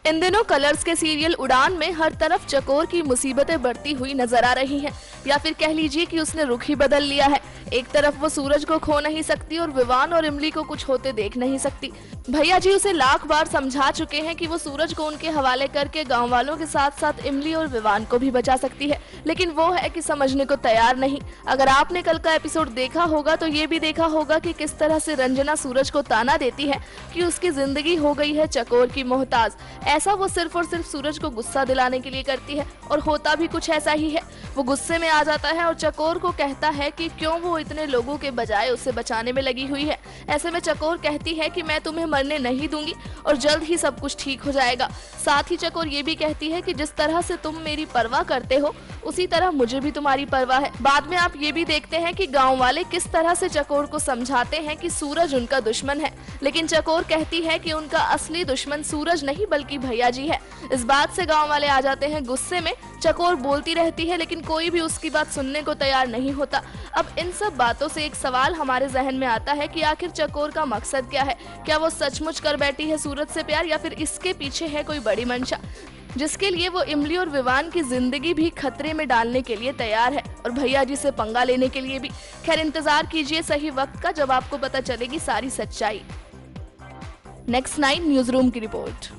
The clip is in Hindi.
इन दिनों कलर्स के सीरियल उड़ान में हर तरफ चकोर की मुसीबतें बढ़ती हुई नजर आ रही हैं, या फिर कह लीजिए कि उसने रुख ही बदल लिया है। एक तरफ वो सूरज को खो नहीं सकती और विवान और इमली को कुछ होते देख नहीं सकती। भैया जी उसे लाख बार समझा चुके हैं कि वो सूरज को उनके हवाले करके गांव वालों के साथ साथ इमली और विवान को भी बचा सकती है, लेकिन वो है कि समझने को तैयार नहीं। अगर आपने कल का एपिसोड देखा होगा तो ये भी देखा होगा कि किस तरह से रंजना सूरज को ताना देती है कि उसकी जिंदगी हो गई है चकोर की मोहताज। ऐसा वो सिर्फ और सिर्फ सूरज को गुस्सा दिलाने के लिए करती है, और होता भी कुछ ऐसा ही है। वो गुस्से में आ जाता है और चकोर को कहता है कि क्यों वो इतने लोगों के बजाय उसे बचाने में लगी हुई है। ऐसे में चकोर कहती है कि मैं तुम्हें मरने नहीं दूंगी और जल्द ही सब कुछ ठीक हो जाएगा। साथ ही चकोर ये भी कहती है कि जिस तरह से तुम मेरी परवाह करते हो उसी तरह मुझे भी तुम्हारी परवाह है। बाद में आप ये भी देखते हैं कि गांव वाले किस तरह से चकोर को समझाते हैं कि सूरज उनका दुश्मन है, लेकिन चकोर कहती है कि उनका असली दुश्मन सूरज नहीं बल्कि भैया जी है। इस बात से गांव वाले आ जाते हैं गुस्से में। चकोर बोलती रहती है लेकिन कोई भी उसकी बात सुनने को तैयार नहीं होता। अब इन सब बातों से एक सवाल हमारे जहन में आता है कि आखिर चकोर का मकसद क्या है? क्या वो सचमुच कर बैठी है सूरज से प्यार, या फिर इसके पीछे है कोई बड़ी मंशा जिसके लिए वो इमली और विवान की जिंदगी भी खतरे में डालने के लिए तैयार है और भैया जी से पंगा लेने के लिए भी। खैर, इंतजार कीजिए सही वक्त का जब आपको पता चलेगी सारी सच्चाई। नेक्स्ट 9 न्यूज रूम की रिपोर्ट।